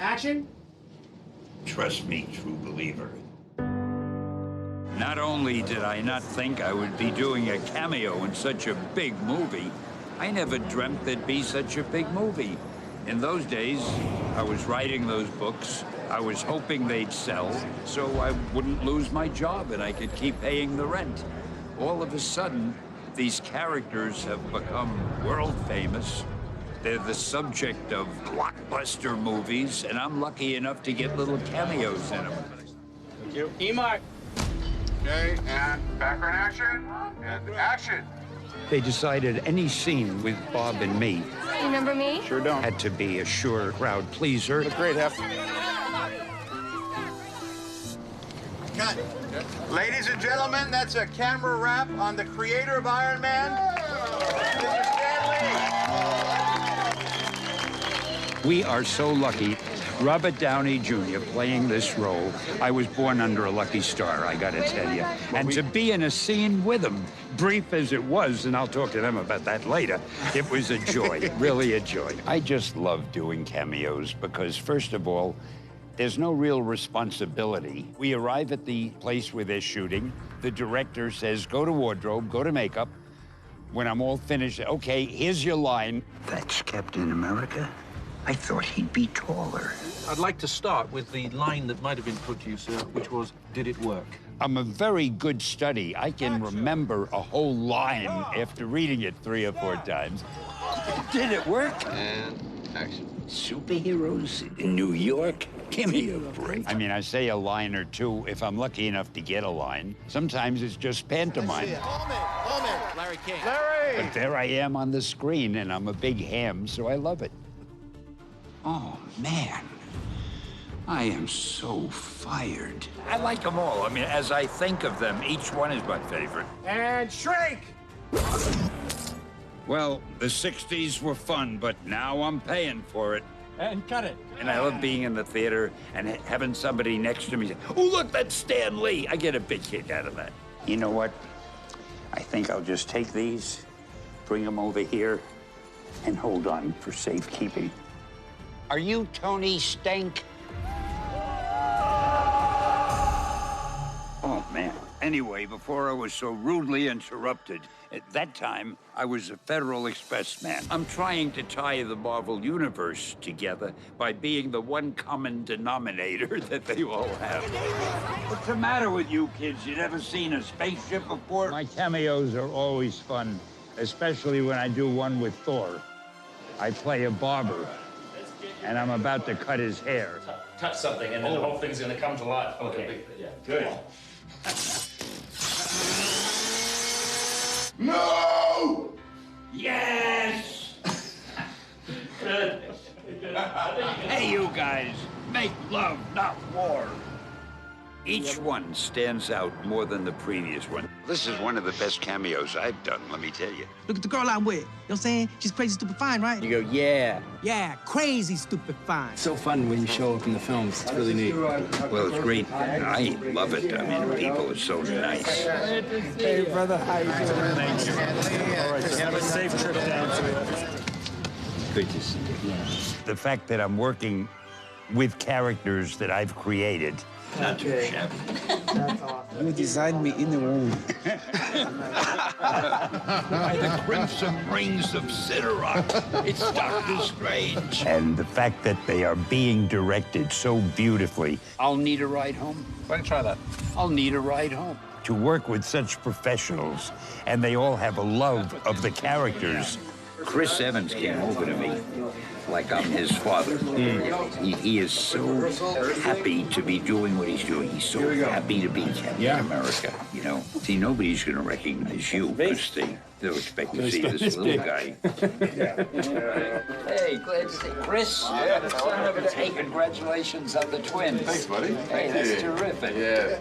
Action. Trust me, true believer. Not only did I not think I would be doing a cameo in such a big movie, I never dreamt there'd be such a big movie. In those days, I was writing those books. I was hoping they'd sell, so I wouldn't lose my job and I could keep paying the rent. All of a sudden, these characters have become world famous. They're the subject of blockbuster movies, and I'm lucky enough to get little cameos in them. Thank you. E-Mark. Okay, and background action, and action. They decided any scene with Bob and me You remember me? Sure don't. had to be a sure crowd pleaser. Look great, Hef. Cut. Ladies and gentlemen, that's a camera wrap on the creator of Iron Man, Mr. Stan Lee. We are so lucky. Robert Downey Jr. playing this role. I was born under a lucky star, I gotta tell you. And to be in a scene with him, brief as it was, and I'll talk to them about that later, it was a joy, really a joy. I just love doing cameos because, first of all, there's no real responsibility. We arrive at the place where they're shooting. The director says, go to wardrobe, go to makeup. When I'm all finished, okay, here's your line. That's Captain America? I thought he'd be taller. I'd like to start with the line that might have been put to you, sir, which was, did it work? I'm a very good study. I can remember a whole line after reading it 3 or 4 times. Did it work? And action. Superheroes in New York? Give me a break. I mean, I say a line or two if I'm lucky enough to get a line. Sometimes it's just pantomime. Larry King. Larry! But there I am on the screen, and I'm a big ham, so I love it. Oh, man. I am so fired. I like them all. I mean, as I think of them, each one is my favorite. And shrink. Well, the 60s were fun, but now I'm paying for it. And cut it. And I love being in the theater and having somebody next to me say, oh, look, that's Stan Lee. I get a big kick out of that. You know what? I think I'll just take these, bring them over here, and hold on for safekeeping. Are you Tony Stank? Oh, man. Anyway, before I was so rudely interrupted, at that time, I was a Federal Express man. I'm trying to tie the Marvel Universe together by being the one common denominator that they all have. What's the matter with you kids? You never seen a spaceship before? My cameos are always fun, especially when I do one with Thor. I play a barber, and I'm about to cut his hair. Touch something, and then the whole thing's gonna come to life. Okay, yeah, good. No! Yes! Hey, you guys, make love, not war. Each one stands out more than the previous one. This is one of the best cameos I've done, let me tell you. Look at the girl I'm with. You know what I'm saying? She's crazy, stupid, fine, right? You go, yeah. Yeah, crazy, stupid, fine. So fun when you show up in the films. It's really neat. Well, it's great. I love it. I mean, people are so nice. Hey, brother, how you doing? Thank you. All right, have a safe trip down to it. Good to see you. The fact that I'm working with characters that I've created. Not too shabby. That's awesome. You designed me in the womb. By the crimson rings of Sidorak, it's Doctor Strange. And the fact that they are being directed so beautifully. I'll need a ride home. Why don't you try that? I'll need a ride home. To work with such professionals, and they all have a love of the characters. Chris Evans came over to me like I'm his father. He is so happy to be doing what he's doing. He's so happy to be Captain America, you know. See, nobody's going to recognize you because they'll expect to see this little guy. Hey, glad to see Chris. Hey, congratulations on the twins. Thanks, buddy. Hey, that's terrific. Yeah.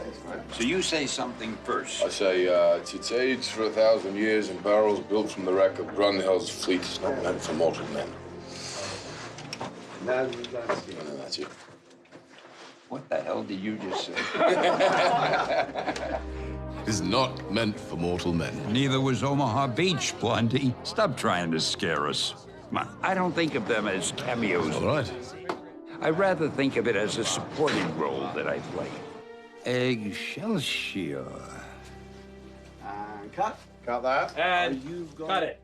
So you say something first. I say, it's aged for 1,000 years in barrels built from the wreck of Grunhild's fleet. It's not meant for mortal men. And then that's you. What the hell did you just say? Is not meant for mortal men. Neither was Omaha Beach, Blondie. Stop trying to scare us. Come on. I don't think of them as cameos. All right. I rather think of it as a supporting role that I play. Excelsior. Cut that. And cut it.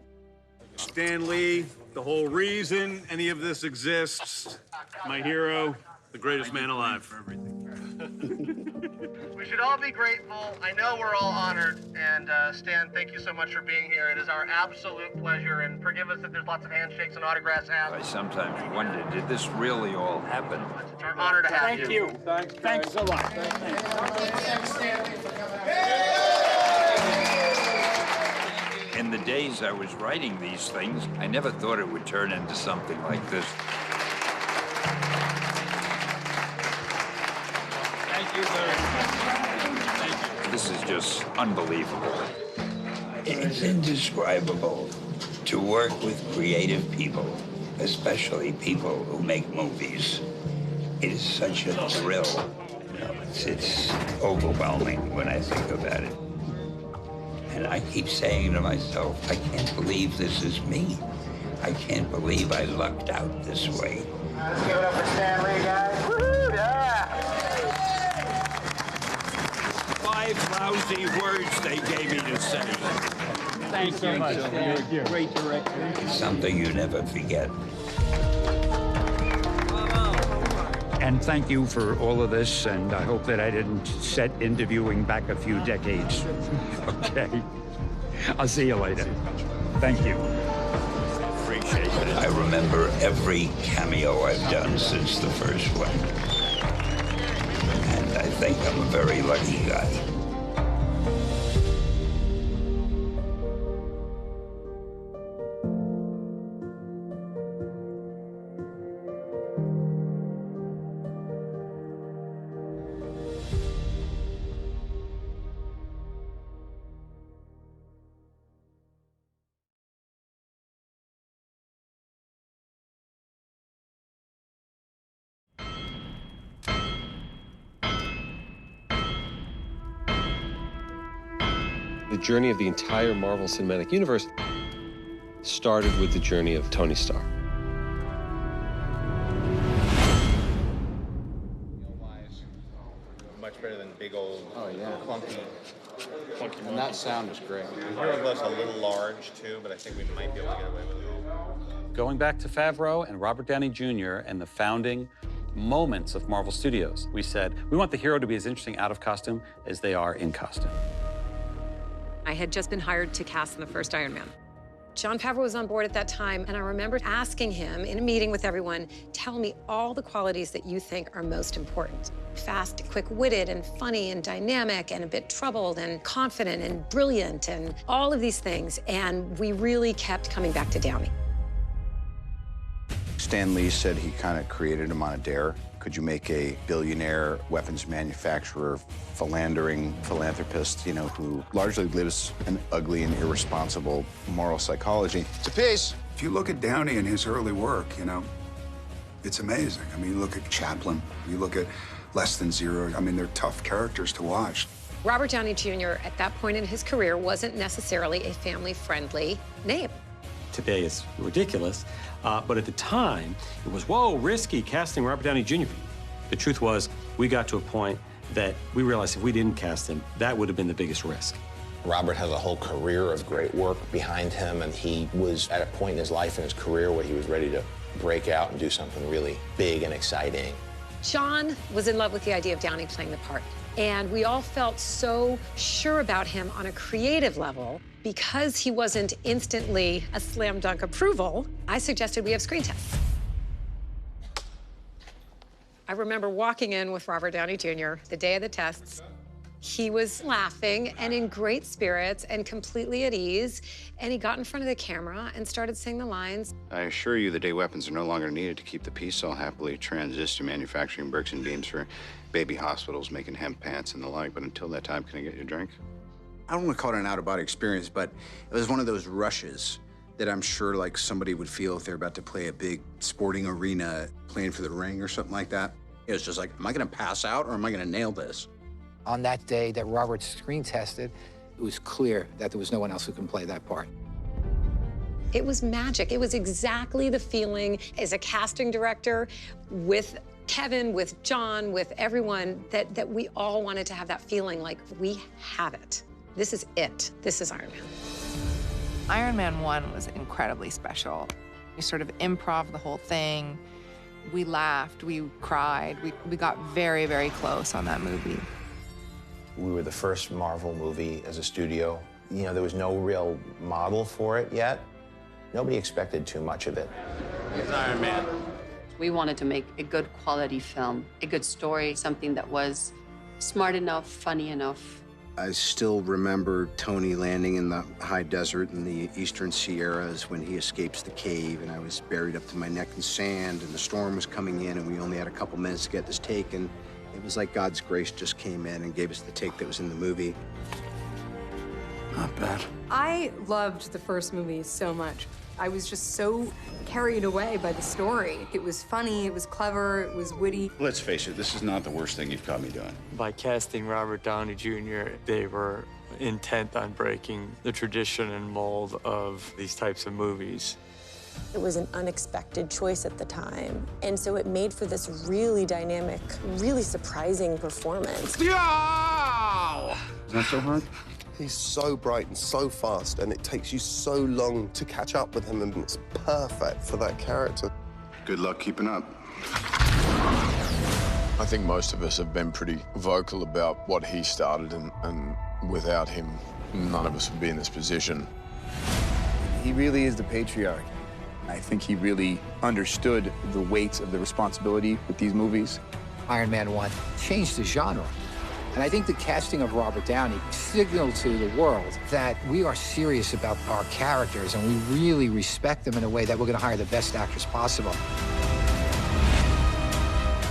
Stan Lee, the whole reason any of this exists. My hero, the greatest man alive. We should all be grateful. I know we're all honored. And Stan, thank you so much for being here. It is our absolute pleasure. And forgive us if there's lots of handshakes and autographs asked. I sometimes wonder, did this really all happen? It's our honor to have you. Thank you. Thanks a lot. In the days I was writing these things, I never thought it would turn into something like this. Thank you very much. Thank you. This is just unbelievable. It's indescribable to work with creative people, especially people who make movies. It is such a thrill. You know, it's overwhelming when I think about it. And I keep saying to myself, I can't believe this is me. I can't believe I lucked out this way. Let's give it up for Stan Lee, guys. Woo-hoo, yeah. 5 lousy words they gave me to say. Thank you so much. You're a great director. It's something you never forget. And thank you for all of this, and I hope that I didn't set interviewing back a few decades. Okay. I'll see you later. Thank you. Appreciate it. I remember every cameo I've done since the first one. And I think I'm a very lucky guy. The journey of the entire Marvel Cinematic Universe started with the journey of Tony Stark. Much better than big old, clunky. And that sound is great. The hero glove's a little large too, but I think we might be able to get away with it. Going back to Favreau and Robert Downey Jr. and the founding moments of Marvel Studios, we said, we want the hero to be as interesting out of costume as they are in costume. I had just been hired to cast in the first Iron Man. Jon Favreau was on board at that time, and I remember asking him in a meeting with everyone, tell me all the qualities that you think are most important. Fast, quick-witted, and funny, and dynamic, and a bit troubled, and confident, and brilliant, and all of these things. And we really kept coming back to Downey. Stan Lee said he kind of created him on a dare. Could you make a billionaire weapons manufacturer, philandering philanthropist, you know, who largely lives an ugly and irresponsible moral psychology? It's a piece. If you look at Downey and his early work, you know, it's amazing. I mean, you look at Chaplin, you look at Less Than Zero. I mean, they're tough characters to watch. Robert Downey Jr. at that point in his career wasn't necessarily a family-friendly name. Today it's ridiculous, but at the time, it was, whoa, risky casting Robert Downey Jr. The truth was, we got to a point that we realized if we didn't cast him, that would have been the biggest risk. Robert has a whole career of great work behind him, and he was at a point in his life and his career where he was ready to break out and do something really big and exciting. John was in love with the idea of Downey playing the part, and we all felt so sure about him on a creative level. Because he wasn't instantly a slam dunk approval, I suggested we have screen tests. I remember walking in with Robert Downey Jr. the day of the tests. He was laughing and in great spirits and completely at ease, and he got in front of the camera and started saying the lines. I assure you the day weapons are no longer needed to keep the peace all happily transist to manufacturing bricks and beams for baby hospitals, making hemp pants and the like, but until that time, can I get you a drink? I don't want to call it an out-of-body experience, but it was one of those rushes that I'm sure like somebody would feel if they're about to play a big sporting arena, playing for the ring or something like that. It was just like, am I gonna pass out or am I gonna nail this? On that day that Robert screen tested, it was clear that there was no one else who can play that part. It was magic. It was exactly the feeling as a casting director with Kevin, with John, with everyone, that we all wanted to have that feeling like we have it. This is it. This is Iron Man. Iron Man 1 was incredibly special. We sort of improv the whole thing. We laughed, we cried. We got very, very close on that movie. We were the first Marvel movie as a studio. You know, there was no real model for it yet. Nobody expected too much of it. It's Iron Man. We wanted to make a good quality film, a good story, something that was smart enough, funny enough. I still remember Tony landing in the high desert in the eastern Sierras when he escapes the cave, and I was buried up to my neck in sand, and the storm was coming in, and we only had a couple minutes to get this take, and it was like God's grace just came in and gave us the take that was in the movie. Not bad. I loved the first movie so much. I was just so carried away by the story. It was funny, it was clever, it was witty. Let's face it, this is not the worst thing you've caught me doing. By casting Robert Downey Jr., they were intent on breaking the tradition and mold of these types of movies. It was an unexpected choice at the time, and so it made for this really dynamic, really surprising performance. Yeah! Is that so hard? He's so bright and so fast, and it takes you so long to catch up with him, and it's perfect for that character. Good luck keeping up. I think most of us have been pretty vocal about what he started, and without him, none of us would be in this position. He really is the patriarch. I think he really understood the weight of the responsibility with these movies. Iron Man 1 changed the genre. And I think the casting of Robert Downey signaled to the world that we are serious about our characters and we really respect them in a way that we're going to hire the best actors possible.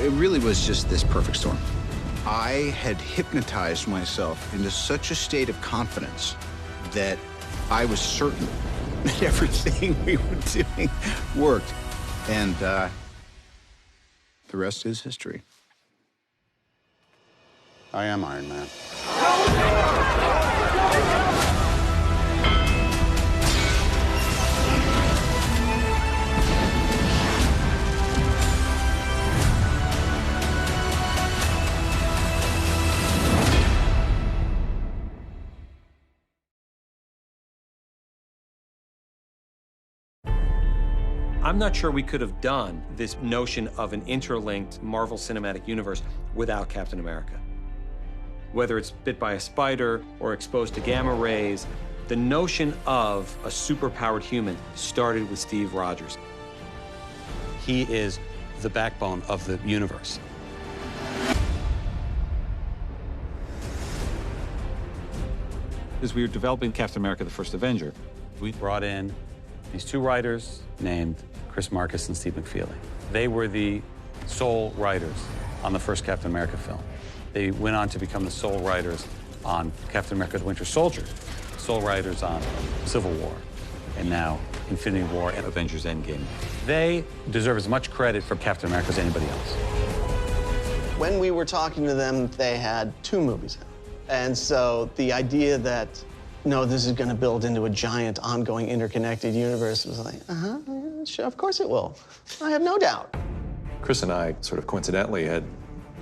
It really was just this perfect storm. I had hypnotized myself into such a state of confidence that I was certain that everything we were doing worked. And the rest is history. I am Iron Man. I'm not sure we could have done this notion of an interlinked Marvel Cinematic Universe without Captain America. Whether it's bit by a spider or exposed to gamma rays, the notion of a superpowered human started with Steve Rogers. He is the backbone of the universe. As we were developing Captain America, the First Avenger, we brought in these two writers named Chris Marcus and Steve McFeely. They were the sole writers on the first Captain America film. They went on to become the sole writers on Captain America: The Winter Soldier, sole writers on Civil War, and now Infinity War and Avengers Endgame. They deserve as much credit for Captain America as anybody else. When we were talking to them, they had 2 movies out. And so the idea that, no, this is going to build into a giant, ongoing, interconnected universe was like, sure, of course it will. I have no doubt. Chris and I sort of coincidentally had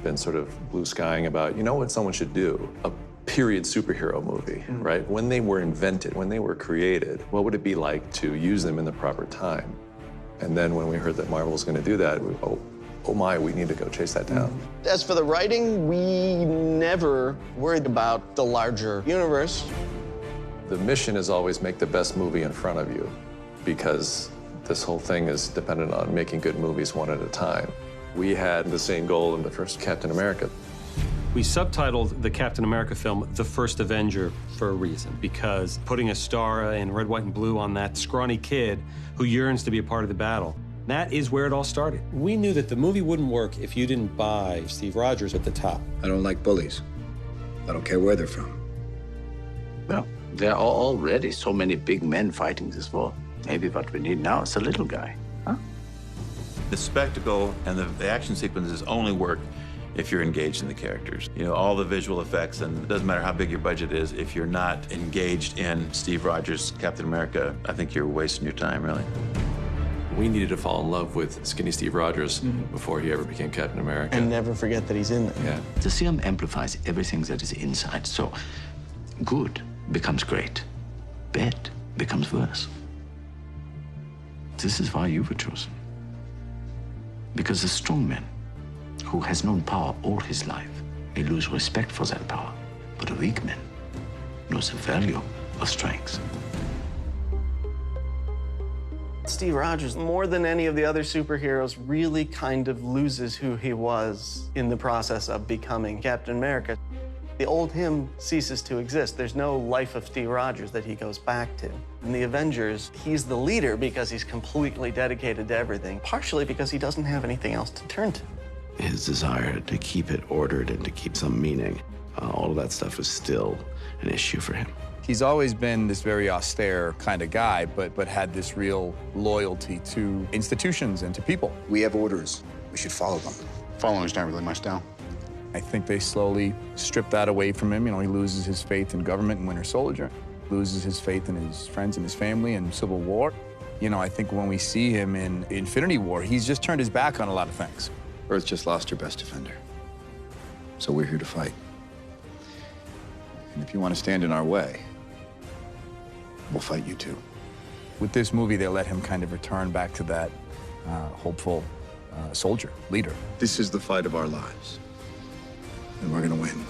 been sort of blue skying about, you know what someone should do? A period superhero movie, right? When they were invented, when they were created, what would it be like to use them in the proper time? And then when we heard that Marvel was going to do that, oh my, we need to go chase that down. As for the writing, we never worried about the larger universe. The mission is always make the best movie in front of you, because this whole thing is dependent on making good movies one at a time. We had the same goal in the first Captain America. We subtitled the Captain America film The First Avenger for a reason, because putting a star in red, white, and blue on that scrawny kid who yearns to be a part of the battle, that is where it all started. We knew that the movie wouldn't work if you didn't buy Steve Rogers at the top. I don't like bullies. I don't care where they're from. Well, there are already so many big men fighting this war. Maybe what we need now is a little guy. The spectacle and the action sequences only work if you're engaged in the characters. You know, all the visual effects, and it doesn't matter how big your budget is, if you're not engaged in Steve Rogers' Captain America, I think you're wasting your time, really. We needed to fall in love with skinny Steve Rogers before he ever became Captain America. And never forget that he's in there. Yeah. The serum amplifies everything that is inside, so good becomes great, bad becomes worse. This is why you were chosen. Because a strong man who has known power all his life may lose respect for that power, but a weak man knows the value of strength. Steve Rogers, more than any of the other superheroes, really kind of loses who he was in the process of becoming Captain America. The old him ceases to exist. There's no life of Steve Rogers that he goes back to. In the Avengers, he's the leader because he's completely dedicated to everything, partially because he doesn't have anything else to turn to. His desire to keep it ordered and to keep some meaning, all of that stuff is still an issue for him. He's always been this very austere kind of guy, but had this real loyalty to institutions and to people. We have orders. We should follow them. Following's not really my style. I think they slowly strip that away from him. You know, he loses his faith in government and Winter Soldier, loses his faith in his friends and his family in Civil War. You know, I think when we see him in Infinity War, he's just turned his back on a lot of things. Earth just lost her best defender. So we're here to fight. And if you want to stand in our way, we'll fight you too. With this movie, they let him kind of return back to that hopeful soldier, leader. This is the fight of our lives. And we're gonna win.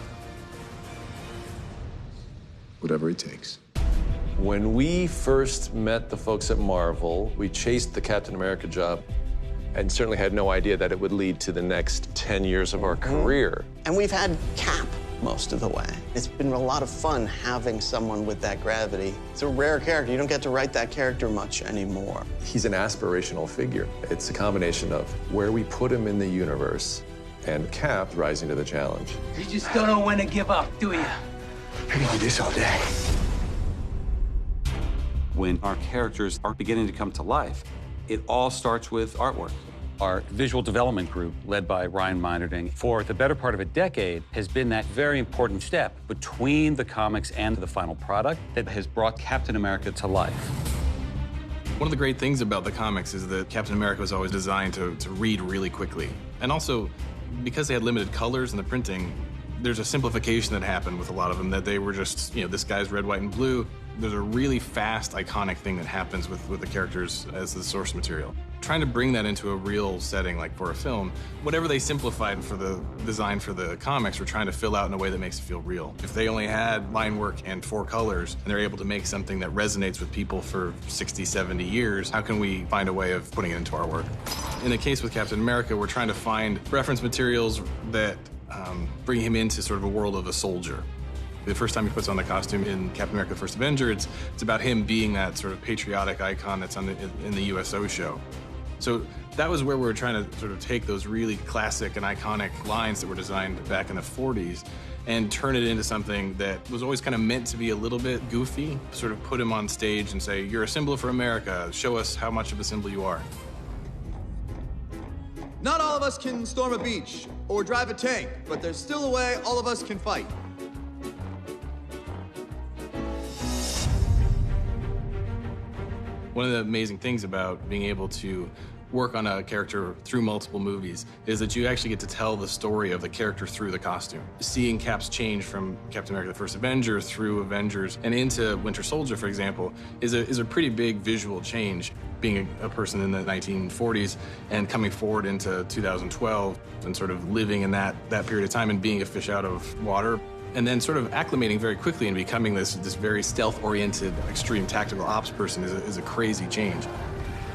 Whatever it takes. When we first met the folks at Marvel, we chased the Captain America job and certainly had no idea that it would lead to the next 10 years of our career. And we've had Cap most of the way. It's been a lot of fun having someone with that gravity. It's a rare character. You don't get to write that character much anymore. He's an aspirational figure. It's a combination of where we put him in the universe and Cap rising to the challenge. You just don't know when to give up, do you? I can do this all day. When our characters are beginning to come to life, it all starts with artwork. Our visual development group, led by Ryan Meinerding, for the better part of a decade, has been that very important step between the comics and the final product that has brought Captain America to life. One of the great things about the comics is that Captain America was always designed to read really quickly. And also, because they had limited colors in the printing, there's a simplification that happened with a lot of them, that they were just, you know, this guy's red, white, and blue. There's a really fast, iconic thing that happens with the characters as the source material. Trying to bring that into a real setting, like for a film, whatever they simplified for the design for the comics, we're trying to fill out in a way that makes it feel real. If they only had line work and 4 colors, and they're able to make something that resonates with people for 60, 70 years, how can we find a way of putting it into our work? In the case with Captain America, we're trying to find reference materials that bring him into sort of a world of a soldier. The first time he puts on the costume in Captain America: The First Avenger, it's about him being that sort of patriotic icon that's in the USO show. So that was where we were trying to sort of take those really classic and iconic lines that were designed back in the 40s and turn it into something that was always kind of meant to be a little bit goofy, sort of put him on stage and say, you're a symbol for America, show us how much of a symbol you are. Not all of us can storm a beach or drive a tank, but there's still a way all of us can fight. One of the amazing things about being able to work on a character through multiple movies is that you actually get to tell the story of the character through the costume. Seeing Cap's change from Captain America: The First Avenger through Avengers and into Winter Soldier, for example, is a pretty big visual change. Being a person in the 1940s and coming forward into 2012 and sort of living in that period of time and being a fish out of water, and then sort of acclimating very quickly and becoming this very stealth-oriented, extreme tactical ops person is a crazy change.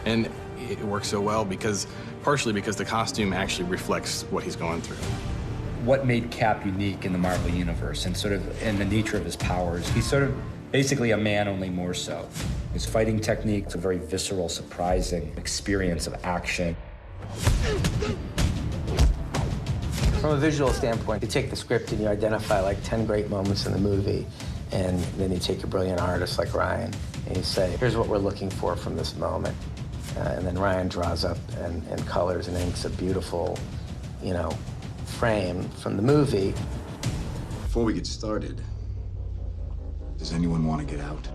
And it works so well partially because the costume actually reflects what he's going through. What made Cap unique in the Marvel Universe and sort of in the nature of his powers, he's sort of basically a man, only more so. His fighting technique is a very visceral, surprising experience of action. From a visual standpoint, you take the script and you identify like 10 great moments in the movie, and then you take a brilliant artist like Ryan and you say, here's what we're looking for from this moment. And then Ryan draws up and colors and inks a beautiful, frame from the movie. Before we get started, does anyone want to get out?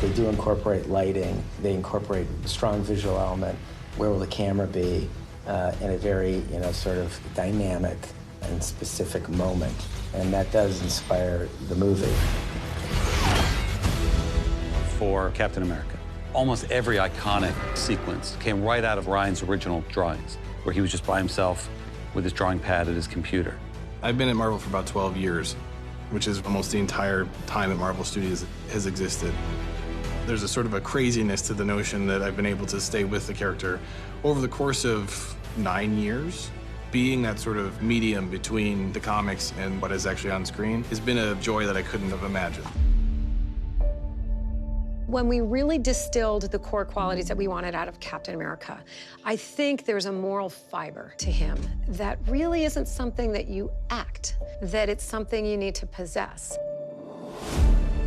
They do incorporate lighting. They incorporate a strong visual element. Where will the camera be in a very, sort of dynamic and specific moment? And that does inspire the movie. For Captain America, almost every iconic sequence came right out of Ryan's original drawings, where he was just by himself with his drawing pad at his computer. I've been at Marvel for about 12 years, which is almost the entire time that Marvel Studios has existed. There's a sort of a craziness to the notion that I've been able to stay with the character over the course of 9 years. Being that sort of medium between the comics and what is actually on screen has been a joy that I couldn't have imagined. When we really distilled the core qualities that we wanted out of Captain America, I think there's a moral fiber to him that really isn't something that you act, that it's something you need to possess.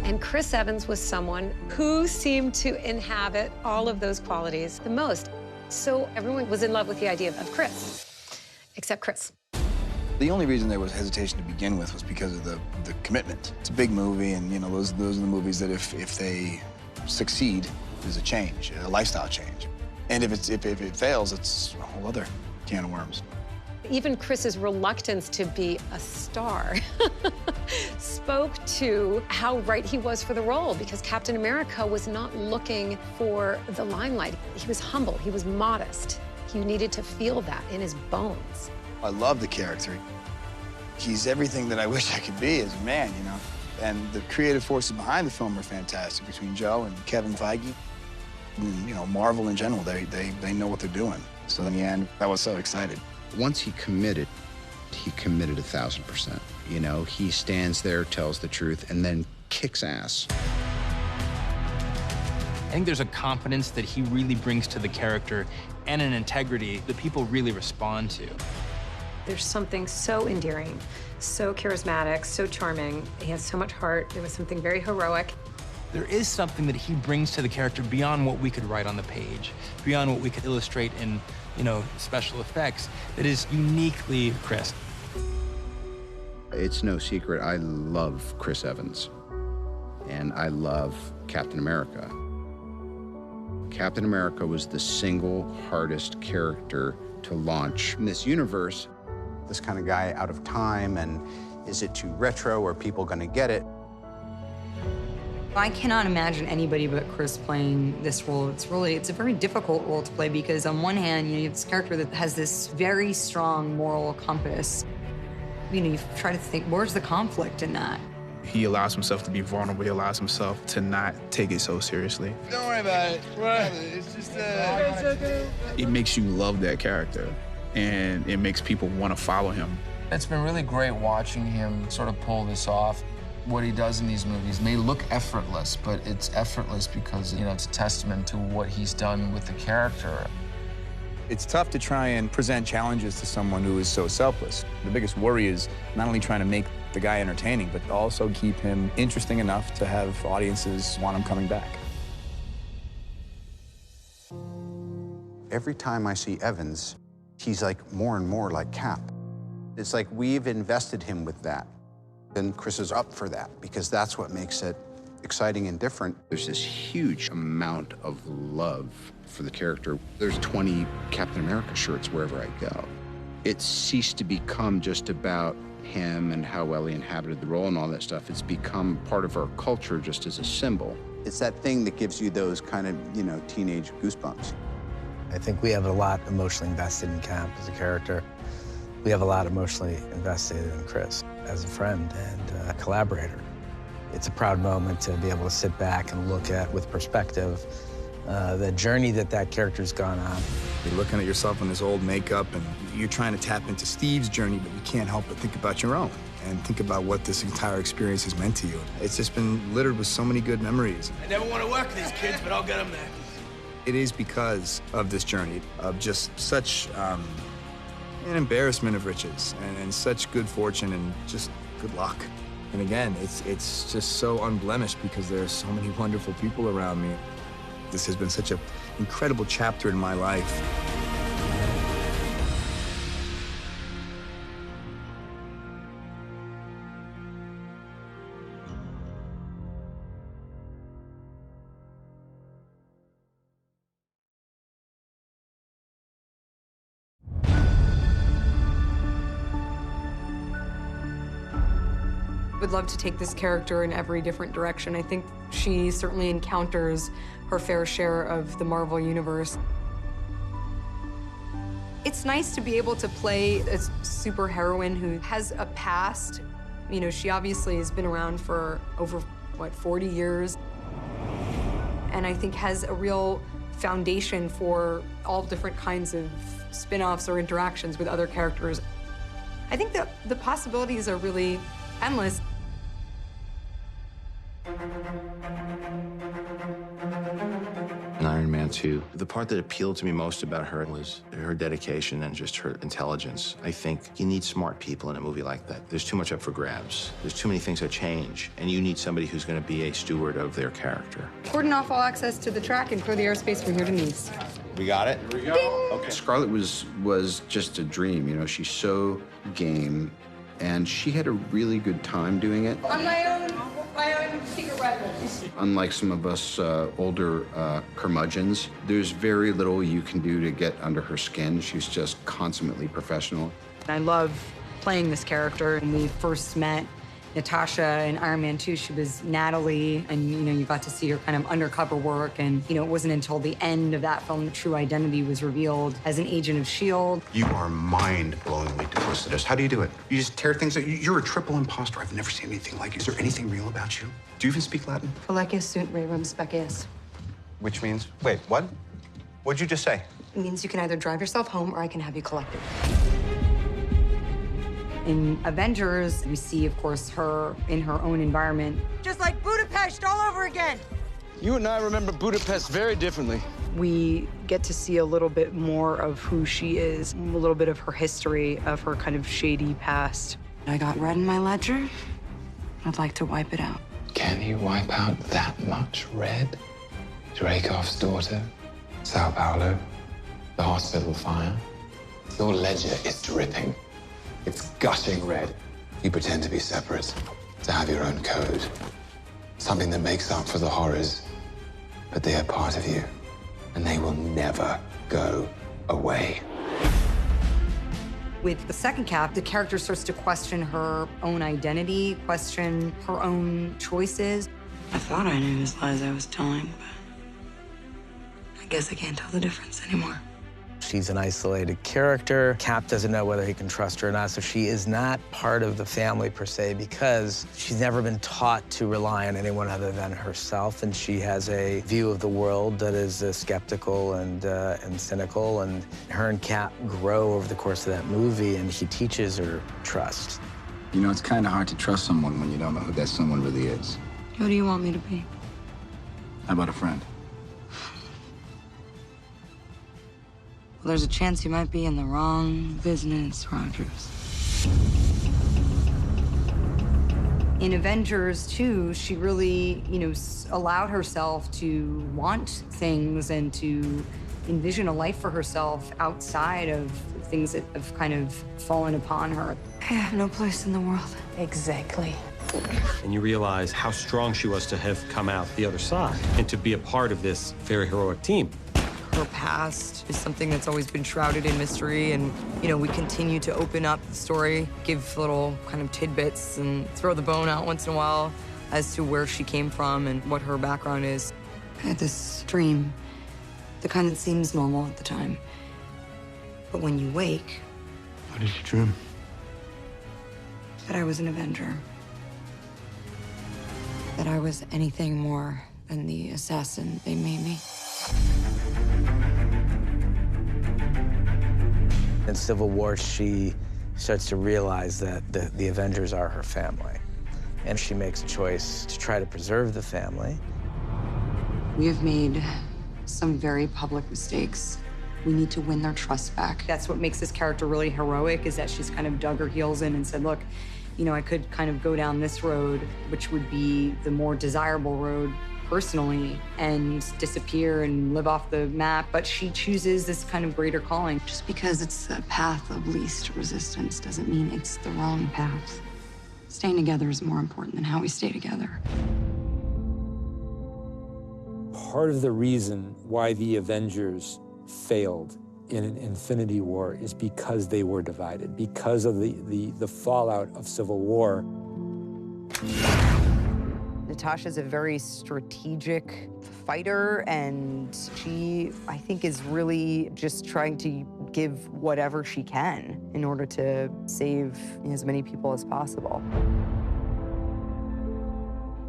And Chris Evans was someone who seemed to inhabit all of those qualities the most. So everyone was in love with the idea of Chris, except Chris. The only reason there was hesitation to begin with was because of the commitment. It's a big movie, and those are the movies that if they succeed, there's a change, a lifestyle change. And if it fails, it's a whole other can of worms. Even Chris's reluctance to be a star spoke to how right he was for the role, because Captain America was not looking for the limelight. He was humble, he was modest. He needed to feel that in his bones. I love the character. He's everything that I wish I could be as a man, And the creative forces behind the film are fantastic, between Joe and Kevin Feige. And, Marvel in general, they know what they're doing. So in the end, I was so excited. Once he committed 1,000%. He stands there, tells the truth, and then kicks ass. I think there's a confidence that he really brings to the character and an integrity that people really respond to. There's something so endearing, so charismatic, so charming. He has so much heart. There was something very heroic. There is something that he brings to the character beyond what we could write on the page, beyond what we could illustrate in, special effects, that is uniquely Chris. It's no secret, I love Chris Evans, and I love Captain America. Captain America was the single hardest character to launch in this universe. This kind of guy out of time, and is it too retro? Are people going to get it? I cannot imagine anybody but Chris playing this role. It's a very difficult role to play, because on one hand, you have this character that has this very strong moral compass. You try to think, where's the conflict in that? He allows himself to be vulnerable. He allows himself to not take it so seriously. Don't worry about it. It's just It makes you love that character, and it makes people want to follow him. It's been really great watching him sort of pull this off. What he does in these movies may look effortless, but it's effortless because, it's a testament to what he's done with the character. It's tough to try and present challenges to someone who is so selfless. The biggest worry is not only trying to make the guy entertaining, but also keep him interesting enough to have audiences want him coming back. Every time I see Evans, he's like more and more like Cap. It's like we've invested him with that. And Chris is up for that, because that's what makes it exciting and different. There's this huge amount of love for the character. There's 20 Captain America shirts wherever I go. It ceased to become just about him and how well he inhabited the role and all that stuff. It's become part of our culture just as a symbol. It's that thing that gives you those kind of, teenage goosebumps. I think we have a lot emotionally invested in Cap as a character. We have a lot emotionally invested in Chris as a friend and a collaborator. It's a proud moment to be able to sit back and look at, with perspective, the journey that character's gone on. You're looking at yourself in this old makeup, and you're trying to tap into Steve's journey, but you can't help but think about your own and think about what this entire experience has meant to you. It's just been littered with so many good memories. I never want to work with these kids, but I'll get them there. It is because of this journey of just such an embarrassment of riches and such good fortune and just good luck. And again, it's just so unblemished because there are so many wonderful people around me. This has been such an incredible chapter in my life. Would love to take this character in every different direction. I think she certainly encounters her fair share of the Marvel Universe. It's nice to be able to play a superheroine who has a past. You know, she obviously has been around for over, 40 years. And I think has a real foundation for all different kinds of spin-offs or interactions with other characters. I think that the possibilities are really endless. In Iron Man 2, the part that appealed to me most about her was her dedication and just her intelligence. I think you need smart people in a movie like that. There's too much up for grabs. There's too many things that change, and you need somebody who's going to be a steward of their character. Cordon off all access to the track and clear the airspace from here to Nice. We got it? Here we go. Okay. Scarlett was just a dream, you know. She's so game, and she had a really good time doing it. On my own secret weapon. Unlike some of us older curmudgeons, there's very little you can do to get under her skin. She's just consummately professional. I love playing this character. When we first met Natasha in Iron Man 2, she was Natalie, and you got to see her kind of undercover work, and it wasn't until the end of that film the true identity was revealed as an agent of S.H.I.E.L.D. You are mind-blowingly duplicitous. How do you do it? You just tear things out. You're a triple imposter. I've never seen anything like it. Is there anything real about you? Do you even speak Latin? Felecis sunt rerum species. Which means? Wait, what? What'd you just say? It means you can either drive yourself home or I can have you collected. In Avengers, we see, of course, her in her own environment. Just like Budapest all over again. You and I remember Budapest very differently. We get to see a little bit more of who she is, a little bit of her history, of her kind of shady past. I got red in my ledger. I'd like to wipe it out. Can you wipe out that much red? Dreykov's daughter, Sao Paulo, the hospital fire. Your ledger is dripping. It's gushing red. You pretend to be separate, to have your own code. Something that makes up for the horrors. But they are part of you, and they will never go away. With the second cap, the character starts to question her own identity, question her own choices. I thought I knew whose lies I was telling, but I guess I can't tell the difference anymore. She's an isolated character. Cap doesn't know whether he can trust her or not, so she is not part of the family per se because she's never been taught to rely on anyone other than herself, and she has a view of the world that is skeptical and cynical, and her and Cap grow over the course of that movie, and he teaches her trust. You know, it's kind of hard to trust someone when you don't know who that someone really is. Who do you want me to be? How about a friend? Well, there's a chance you might be in the wrong business, Rogers. In Avengers 2, she really, allowed herself to want things and to envision a life for herself outside of things that have kind of fallen upon her. I have no place in the world. Exactly. And you realize how strong she was to have come out the other side and to be a part of this very heroic team. Her past is something that's always been shrouded in mystery, and we continue to open up the story, give little kind of tidbits and throw the bone out once in a while as to where she came from and what her background is. I had this dream, the kind that seems normal at the time, but when you wake... What did you dream? That I was an Avenger. That I was anything more than the assassin they made me. In Civil War, she starts to realize that the Avengers are her family. And she makes a choice to try to preserve the family. We have made some very public mistakes. We need to win their trust back. That's what makes this character really heroic, is that she's kind of dug her heels in and said, look, I could kind of go down this road, which would be the more desirable road personally, and disappear and live off the map, but she chooses this kind of greater calling. Just because it's the path of least resistance doesn't mean it's the wrong path. Staying together is more important than how we stay together. Part of the reason why the Avengers failed in an Infinity War is because they were divided, because of the fallout of Civil War. Natasha's a very strategic fighter, and she, I think, is really just trying to give whatever she can in order to save as many people as possible.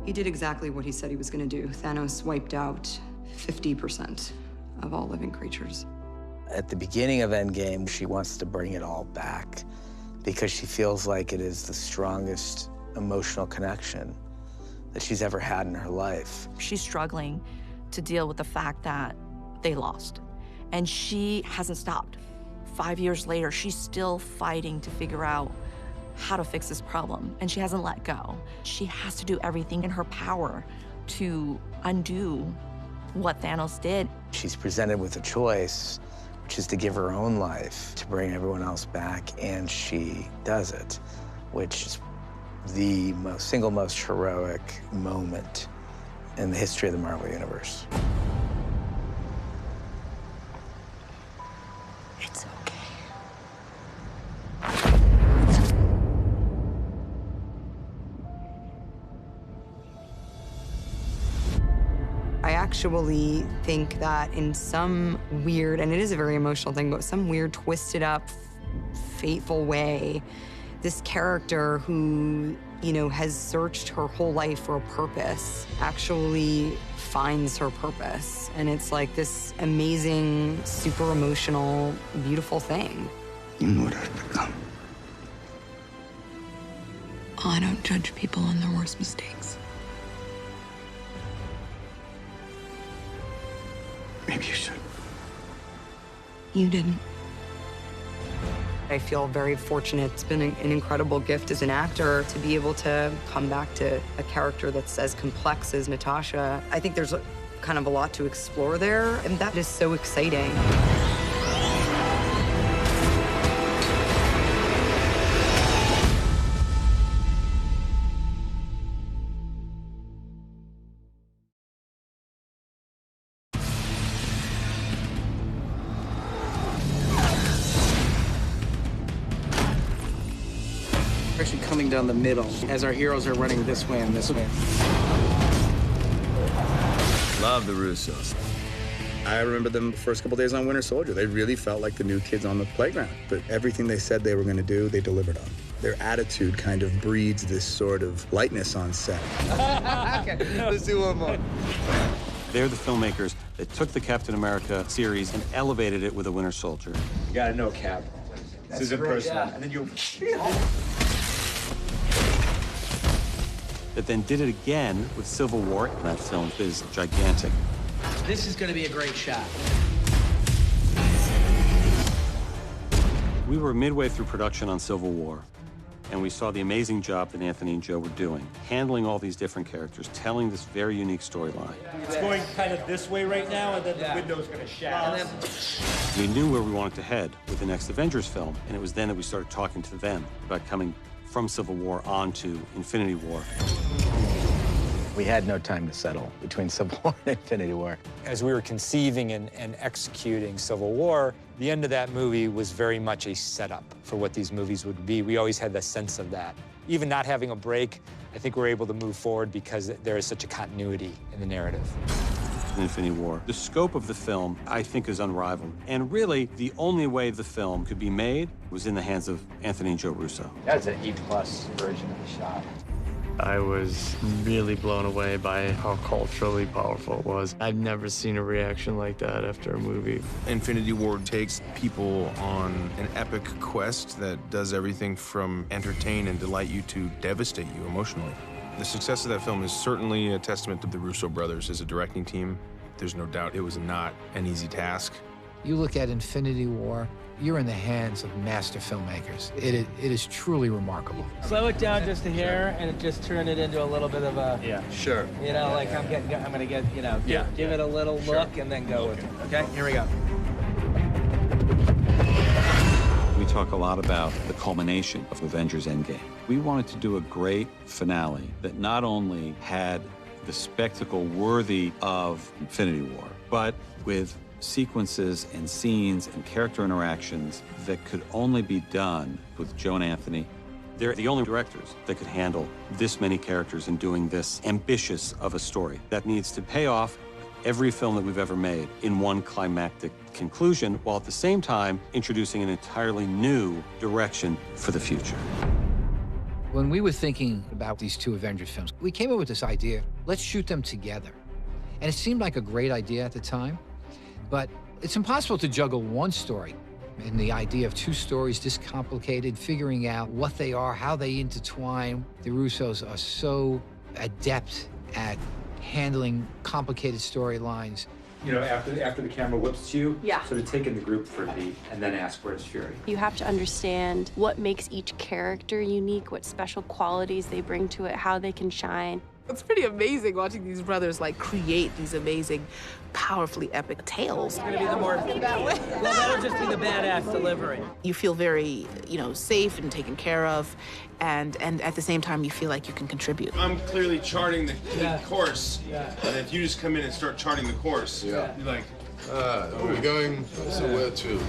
He did exactly what he said he was going to do. Thanos wiped out 50% of all living creatures. At the beginning of Endgame, she wants to bring it all back because she feels like it is the strongest emotional connection that she's ever had in her life. She's struggling to deal with the fact that they lost, and she hasn't stopped. 5 years later, she's still fighting to figure out how to fix this problem, and she hasn't let go. She has to do everything in her power to undo what Thanos did. She's presented with a choice, which is to give her own life to bring everyone else back, and she does it, which is the single most heroic moment in the history of the Marvel Universe. It's okay. I actually think that in some weird, and it is a very emotional thing, but some weird, twisted up, fateful way, this character who, has searched her whole life for a purpose actually finds her purpose. And it's like this amazing, super emotional, beautiful thing. You know what I've become. I don't judge people on their worst mistakes. Maybe you should. You didn't. I feel very fortunate. It's been an incredible gift as an actor to be able to come back to a character that's as complex as Natasha. I think there's kind of a lot to explore there, and that is so exciting. Actually coming down the middle as our heroes are running this way and this way. Love the Russos. I remember them the first couple days on Winter Soldier. They really felt like the new kids on the playground. But everything they said they were going to do, they delivered on. Their attitude kind of breeds this sort of lightness on set. Okay, let's do one more. They're the filmmakers that took the Captain America series and elevated it with a Winter Soldier. You gotta know, Cap. This isn't personal. Yeah. And then you. That then did it again with Civil War. That film is gigantic. This is gonna be a great shot. We were midway through production on Civil War, and we saw the amazing job that Anthony and Joe were doing, handling all these different characters, telling this very unique storyline. It's going kind of this way right now, and then the window's going to shatter. We knew where we wanted to head with the next Avengers film, and it was then that we started talking to them about coming from Civil War on to Infinity War. We had no time to settle between Civil War and Infinity War. As we were conceiving and executing Civil War, the end of that movie was very much a setup for what these movies would be. We always had the sense of that. Even not having a break, I think we're able to move forward because there is such a continuity in the narrative. Infinity War. The scope of the film, I think, is unrivaled. And really, the only way the film could be made was in the hands of Anthony and Joe Russo. That's an E+ version of the shot. I was really blown away by how culturally powerful it was. I've never seen a reaction like that after a movie. Infinity War takes people on an epic quest that does everything from entertain and delight you to devastate you emotionally. The success of that film is certainly a testament to the Russo brothers as a directing team. There's no doubt it was not an easy task. You look at Infinity War, you're in the hands of master filmmakers. It is truly remarkable. Slow it down just a hair, and just turn it into a little bit of a. Yeah, sure. Like I'm gonna get, give it a little look and then go with it. Okay, here we go. We talk a lot about the culmination of Avengers Endgame. We wanted to do a great finale that not only had the spectacle worthy of Infinity War, but with sequences and scenes and character interactions that could only be done with Joe and Anthony They're the only directors that could handle this many characters and doing this ambitious of a story that needs to pay off every film that we've ever made in one climactic conclusion, while at the same time introducing an entirely new direction for the future. When we were thinking about these two Avengers films, we came up with this idea, let's shoot them together. And it seemed like a great idea at the time, but it's impossible to juggle one story. And the idea of two stories this complicated, figuring out what they are, how they intertwine. The Russos are so adept at handling complicated storylines. You know, after the camera whips you, Yeah. sort of take in the group for a beat and then ask where's Fury. You have to understand what makes each character unique, what special qualities they bring to it, how they can shine. It's pretty amazing watching these brothers like create these amazing, powerfully epic tales. It's gonna be the more that way. Well, that'll just be the badass delivery. You feel very, safe and taken care of, and at the same time you feel like you can contribute. I'm clearly charting the course, and if you just come in and start charting the course, you're like, we're going somewhere too.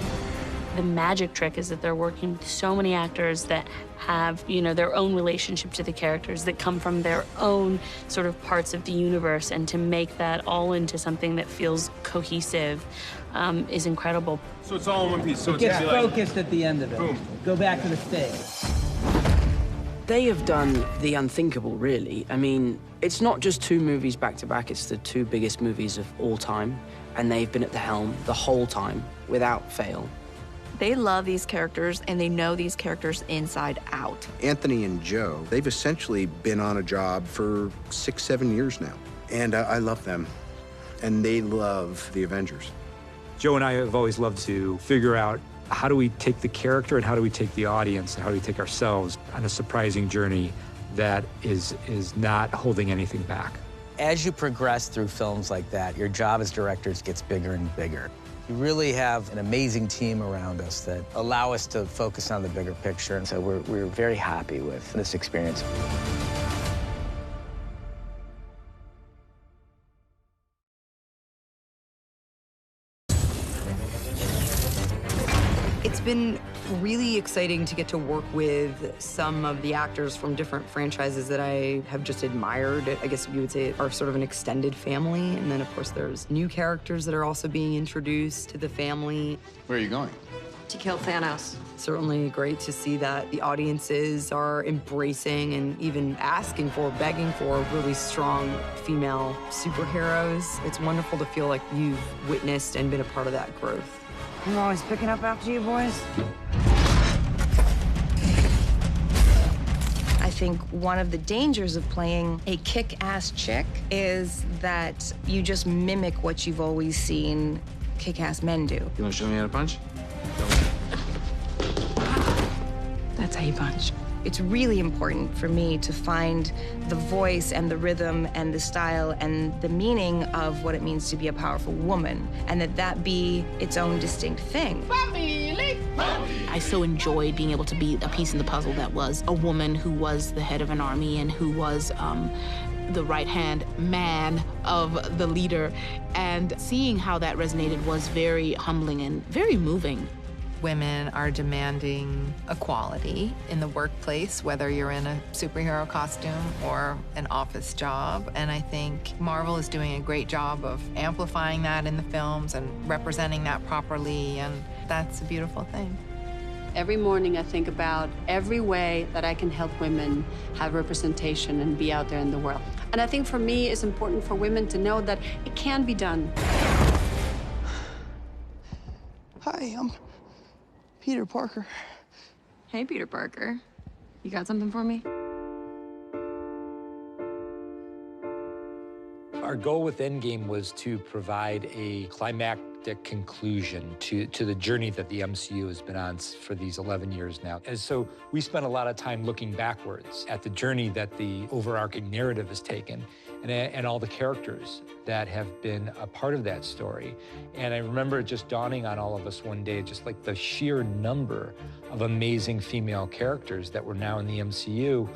The magic trick is that they're working with so many actors that have, their own relationship to the characters, that come from their own sort of parts of the universe, and to make that all into something that feels cohesive is incredible. So it's all in one piece. So It gets focused at the end of it. Boom. Go back to the stage. They have done the unthinkable, really. I mean, it's not just two movies back to back, it's the two biggest movies of all time, and they've been at the helm the whole time, without fail. They love these characters, and they know these characters inside out. Anthony and Joe, they've essentially been on a job for 6, 7 years now. And I love them. And they love the Avengers. Joe and I have always loved to figure out how do we take the character and how do we take the audience and how do we take ourselves on a surprising journey that is not holding anything back. As you progress through films like that, your job as directors gets bigger and bigger. We really have an amazing team around us that allow us to focus on the bigger picture, and so we're very happy with this experience. It's been really exciting to get to work with some of the actors from different franchises that I have just admired. I guess you would say are sort of an extended family. And then, of course, there's new characters that are also being introduced to the family. Where are you going? To kill Thanos. Certainly great to see that the audiences are embracing and even asking for, begging for really strong female superheroes. It's wonderful to feel like you've witnessed and been a part of that growth. I'm always picking up after you boys. I think one of the dangers of playing a kick-ass chick is that you just mimic what you've always seen kick-ass men do. You want to show me how to punch? That's how you punch. It's really important for me to find the voice and the rhythm and the style and the meaning of what it means to be a powerful woman, and that be its own distinct thing. I so enjoyed being able to be a piece in the puzzle that was a woman who was the head of an army and who was the right-hand man of the leader. And seeing how that resonated was very humbling and very moving. Women are demanding equality in the workplace, whether you're in a superhero costume or an office job. And I think Marvel is doing a great job of amplifying that in the films and representing that properly, and that's a beautiful thing. Every morning I think about every way that I can help women have representation and be out there in the world. And I think for me, it's important for women to know that it can be done. Hi, I'm Peter Parker. Hey, Peter Parker. You got something for me? Our goal with Endgame was to provide a climactic conclusion to the journey that the MCU has been on for these 11 years now. And so we spent a lot of time looking backwards at the journey that the overarching narrative has taken and all the characters that have been a part of that story. And I remember it just dawning on all of us one day, just like the sheer number of amazing female characters that were now in the MCU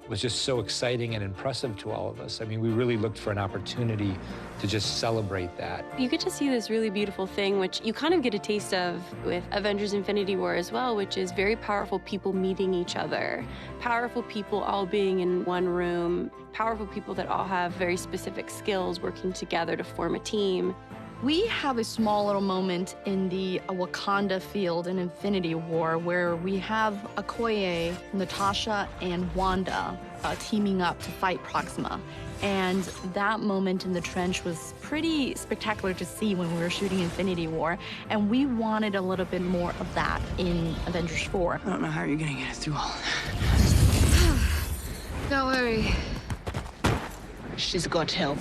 was just so exciting and impressive to all of us. I mean, we really looked for an opportunity to just celebrate that. You get to see this really beautiful thing, which you kind of get a taste of with Avengers Infinity War as well, which is very powerful people meeting each other, powerful people all being in one room, powerful people that all have very specific skills working together to form a team. We have a small little moment in the Wakanda field in Infinity War where we have Okoye, Natasha, and Wanda teaming up to fight Proxima. And that moment in the trench was pretty spectacular to see when we were shooting Infinity War. And we wanted a little bit more of that in Avengers 4. I don't know how you're gonna get us through all of that. Don't worry. She's got help.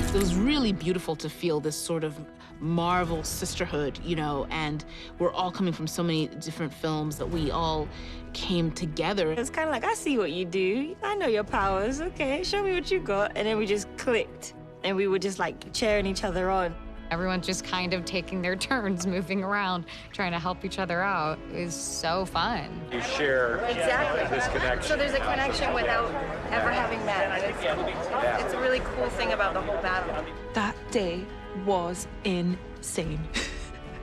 It was really beautiful to feel this sort of Marvel sisterhood, you know, and we're all coming from so many different films that we all came together. It's kind of like, I see what you do. I know your powers. Okay, show me what you got. And then we just clicked. And we were just like cheering each other on. Everyone's just kind of taking their turns, moving around, trying to help each other out. It was so fun. You share this connection. So there's a connection without ever having met. It's a really cool thing about the whole battle. That day was insane.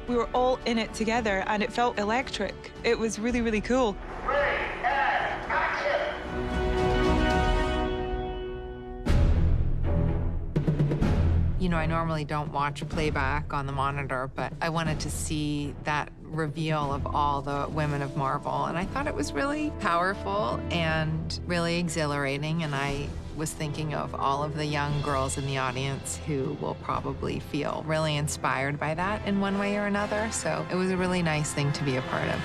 We were all in it together and it felt electric. It was really, really cool. You know, I normally don't watch playback on the monitor, but I wanted to see that reveal of all the women of Marvel, and I thought it was really powerful and really exhilarating, and I was thinking of all of the young girls in the audience who will probably feel really inspired by that in one way or another, so it was a really nice thing to be a part of.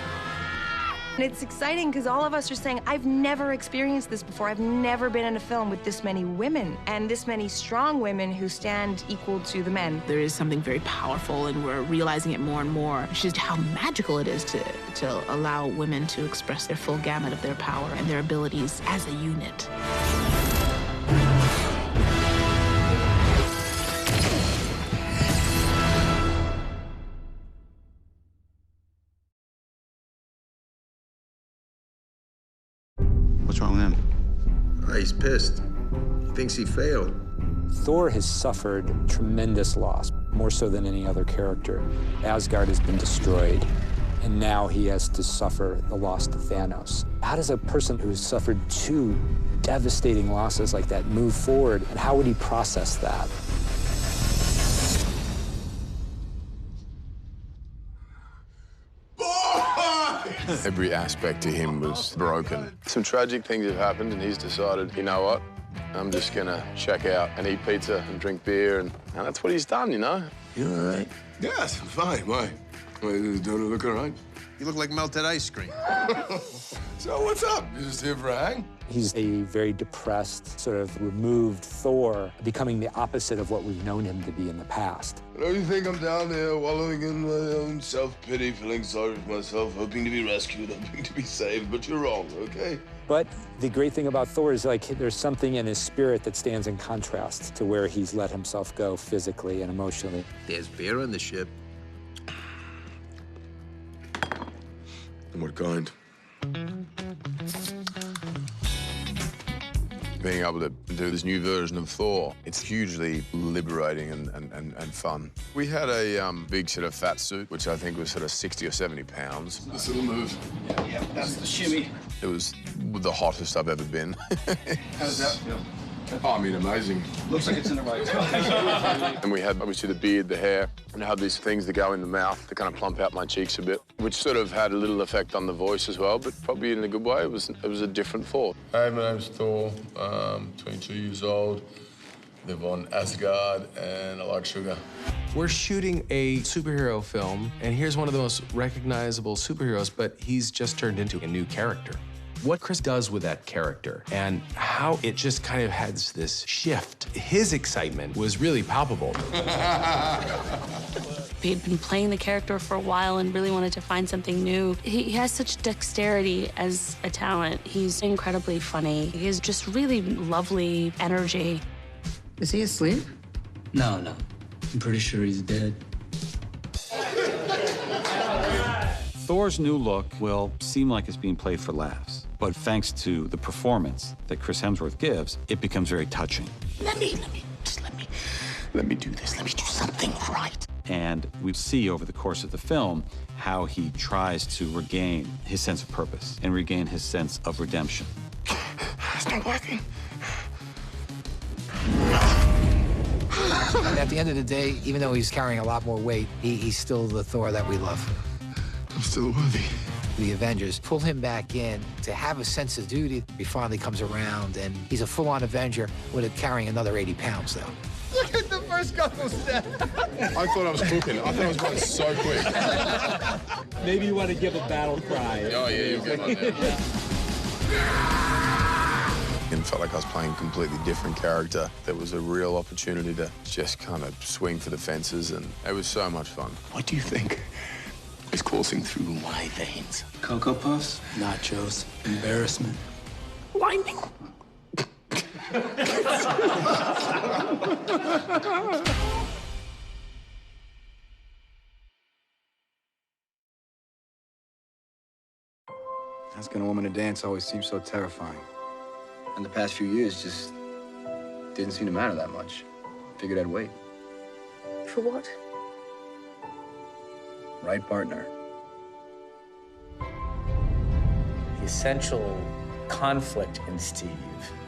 And it's exciting because all of us are saying, I've never experienced this before. I've never been in a film with this many women and this many strong women who stand equal to the men. There is something very powerful, and we're realizing it more and more. It's just how magical it is to allow women to express their full gamut of their power and their abilities as a unit. What's wrong with him? He's pissed. He thinks he failed. Thor has suffered tremendous loss, more so than any other character. Asgard has been destroyed, and now he has to suffer the loss to Thanos. How does a person who's suffered two devastating losses like that move forward, and how would he process that? Every aspect to him was broken. Some tragic things have happened, and he's decided, you know what? I'm just gonna check out and eat pizza and drink beer, and that's what he's done, you know? You all right? Yes, fine. Why? Don't it look all right? You look like melted ice cream. So what's up? You just here for a hang? He's a very depressed, sort of removed Thor, becoming the opposite of what we've known him to be in the past. Don't you think I'm down there wallowing in my own self-pity, feeling sorry for myself, hoping to be rescued, hoping to be saved, but you're wrong, okay? But the great thing about Thor is, like, there's something in his spirit that stands in contrast to where he's let himself go physically and emotionally. There's beer on the ship. And what kind? Being able to do this new version of Thor, it's hugely liberating and fun. We had a big sort of fat suit, which I think was sort of 60 or 70 pounds. This little move. Yeah, that's the shimmy. It was the hottest I've ever been. How does that feel? Oh, I mean, amazing. Looks like it's in the right spot. And we had, obviously, the beard, the hair, and I had these things that go in the mouth to kind of plump out my cheeks a bit, which sort of had a little effect on the voice as well, but probably in a good way. It was a different Thor. Hi, my name's Thor. I'm 22 years old. Live on Asgard, and I like sugar. We're shooting a superhero film, and here's one of the most recognizable superheroes, but he's just turned into a new character. What Chris does with that character and how it just kind of has this shift. His excitement was really palpable. He'd been playing the character for a while and really wanted to find something new. He has such dexterity as a talent. He's incredibly funny. He has just really lovely energy. Is he asleep? No. I'm pretty sure he's dead. Thor's new look will seem like it's being played for laughs. But thanks to the performance that Chris Hemsworth gives, it becomes very touching. Let me do this. Let me do something right. And we see over the course of the film how he tries to regain his sense of purpose and regain his sense of redemption. It's not working. And at the end of the day, even though he's carrying a lot more weight, he's still the Thor that we love. I'm still worthy. The Avengers pull him back in to have a sense of duty. He finally comes around, and he's a full-on Avenger with it carrying another 80 pounds, though. Look at the first couple steps. I thought I was cooking. I thought I was going so quick. Maybe you want to give a battle cry. Oh, yeah, you're good on that. It felt like I was playing a completely different character. There was a real opportunity to just kind of swing for the fences, and it was so much fun. What do you think is coursing through my veins? Cocoa Puffs, nachos, embarrassment. Lightning. Asking a woman to dance always seems so terrifying. And the past few years just didn't seem to matter that much. Figured I'd wait. For what? Right partner. The essential conflict in Steve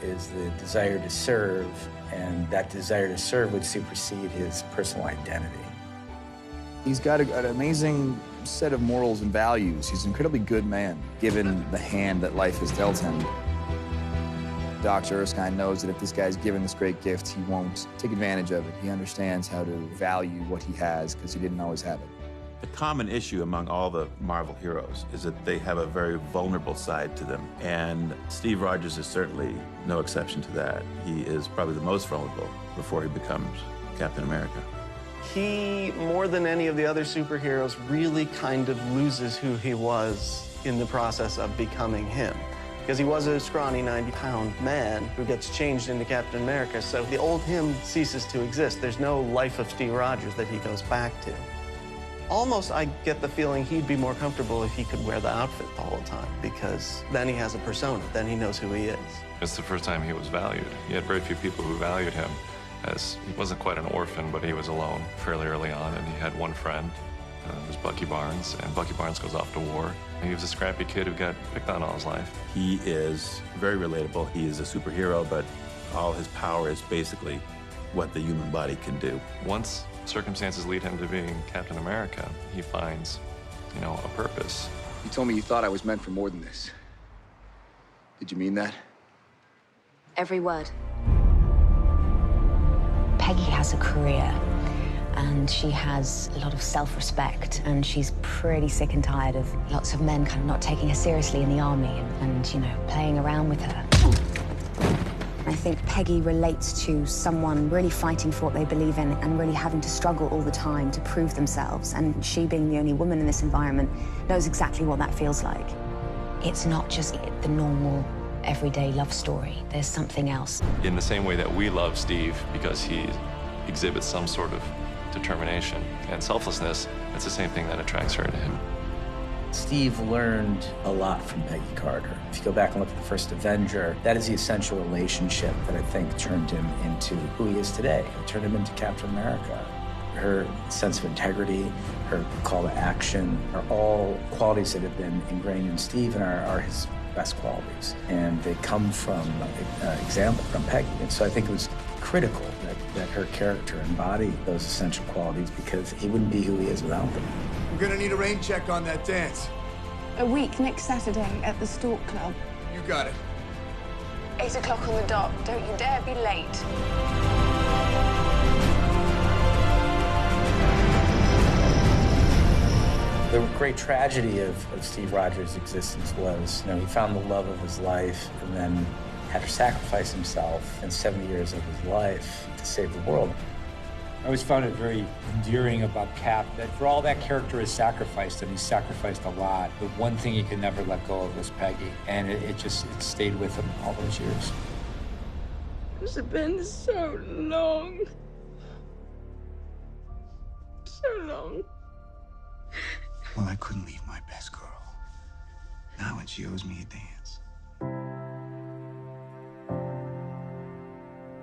is the desire to serve, and that desire to serve would supersede his personal identity. He's got an amazing set of morals and values. He's an incredibly good man, given the hand that life has dealt him. Dr. Erskine knows that if this guy's given this great gift, he won't take advantage of it. He understands how to value what he has because he didn't always have it. The common issue among all the Marvel heroes is that they have a very vulnerable side to them, and Steve Rogers is certainly no exception to that. He is probably the most vulnerable before he becomes Captain America. He, more than any of the other superheroes, really kind of loses who he was in the process of becoming him. Because he was a scrawny 90-pound man who gets changed into Captain America, so the old him ceases to exist. There's no life of Steve Rogers that he goes back to. Almost, I get the feeling he'd be more comfortable if he could wear the outfit the whole time, because then he has a persona, then he knows who he is. It's the first time he was valued. He had very few people who valued him, as he wasn't quite an orphan, but he was alone fairly early on, and he had one friend, it was Bucky Barnes, and Bucky Barnes goes off to war. He was a scrappy kid who got picked on all his life. He is very relatable. He is a superhero, but all his power is basically what the human body can do. Once circumstances lead him to being Captain America, he finds, a purpose. You told me you thought I was meant for more than this. Did you mean that? Every word. Peggy has a career, and she has a lot of self-respect, and she's pretty sick and tired of lots of men kind of not taking her seriously in the army and playing around with her. I think Peggy relates to someone really fighting for what they believe in and really having to struggle all the time to prove themselves, and she, being the only woman in this environment, knows exactly what that feels like. It's not just the normal, everyday love story. There's something else. In the same way that we love Steve because he exhibits some sort of determination and selflessness, it's the same thing that attracts her to him. Steve learned a lot from Peggy Carter. If you go back and look at the first Avenger, that is the essential relationship that I think turned him into who he is today. It turned him into Captain America. Her sense of integrity, her call to action are all qualities that have been ingrained in Steve and are his best qualities. And they come from example from Peggy. And so I think it was critical that her character embodied those essential qualities, because he wouldn't be who he is without them. We're gonna need a rain check on that dance. A week next Saturday at the Stork Club. You got it. 8 o'clock on the dot. Don't you dare be late. The great tragedy of Steve Rogers' existence was, he found the love of his life and then had to sacrifice himself in 70 years of his life to save the world. I always found it very endearing about Cap, that for all that character has sacrificed, and he's sacrificed a lot, the one thing he could never let go of was Peggy, and it stayed with him all those years. It's been so long. So long. Well, I couldn't leave my best girl. Not when she owes me a dance.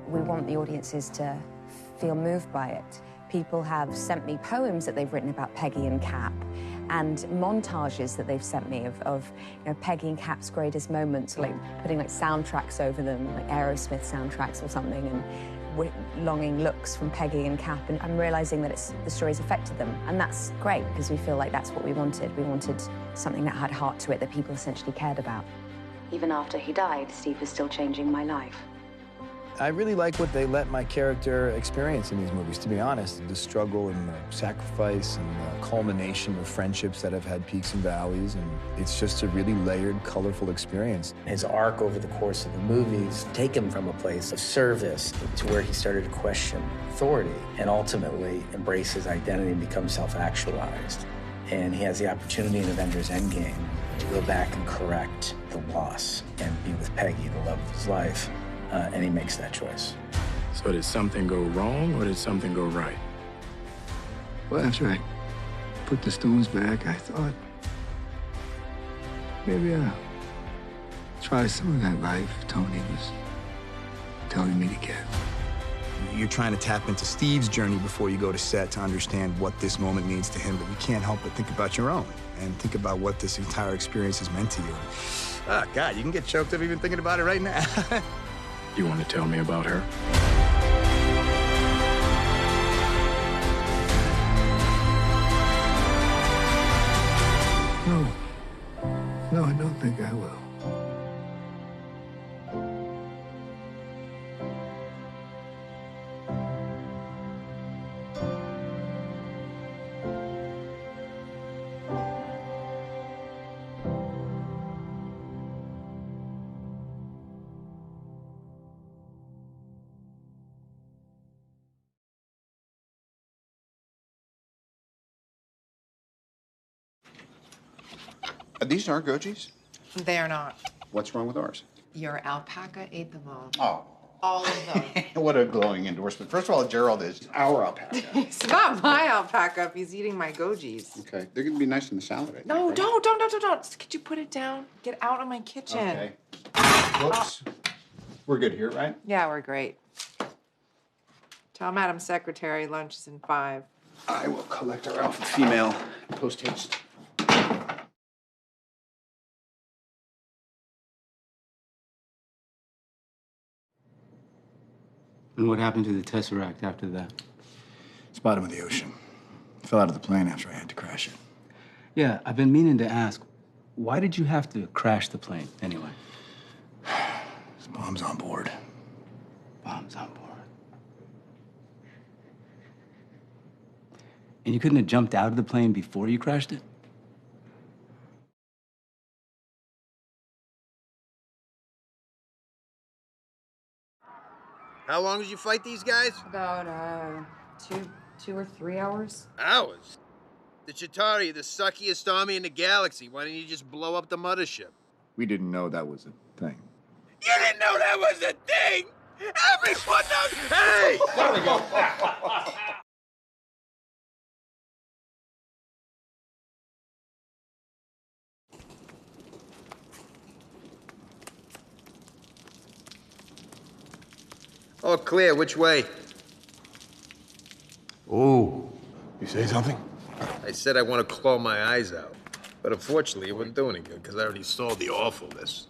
We want the audiences to feel moved by it. People have sent me poems that they've written about Peggy and Cap, and montages that they've sent me of Peggy and Cap's greatest moments, like putting like soundtracks over them, like Aerosmith soundtracks or something, and longing looks from Peggy and Cap, and I'm realizing that the story's affected them, and that's great because we feel like that's what we wanted. We wanted something that had heart to it, that people essentially cared about. Even after he died, Steve was still changing my life. I really like what they let my character experience in these movies, to be honest. The struggle and the sacrifice and the culmination of friendships that have had peaks and valleys, and it's just a really layered, colorful experience. His arc over the course of the movies take him from a place of service to where he started to question authority and ultimately embrace his identity and become self-actualized. And he has the opportunity in Avengers Endgame to go back and correct the loss and be with Peggy, the love of his life. And he makes that choice. So did something go wrong or did something go right? Well, after I put the stones back, I thought maybe I'll try some of that life Tony was telling me to get. You're trying to tap into Steve's journey before you go to set to understand what this moment means to him, but you can't help but think about your own and think about what this entire experience has meant to you. Oh, God, you can get choked up even thinking about it right now. You want to tell me about her? No, I don't think I will. These are Goji's? They are not. What's wrong with ours? Your alpaca ate them all. Oh. All of them. What a glowing endorsement. First of all, Gerald is our alpaca. It's not my alpaca if he's eating my Goji's. Okay, they're gonna be nice in the salad, I think. No, right? don't. Could you put it down? Get out of my kitchen. Okay. Whoops. We're good here, right? Yeah, we're great. Tell Madam Secretary lunch is in 5. I will collect our alpha female post haste. And what happened to the Tesseract after that? It's bottom of the ocean. Fell out of the plane after I had to crash it. Yeah, I've been meaning to ask, why did you have to crash the plane anyway? There's bombs on board. Bombs on board. And you couldn't have jumped out of the plane before you crashed it? How long did you fight these guys? About, 2 or 3 hours. Hours? The Chitauri, the suckiest army in the galaxy. Why didn't you just blow up the mothership? We didn't know that was a thing. You didn't know that was a thing! Everyone knows! Hey! There we go. All clear. Which way? Oh, you say something? I said I want to claw my eyes out. But unfortunately, it wouldn't do any good, because I already saw the awfulness.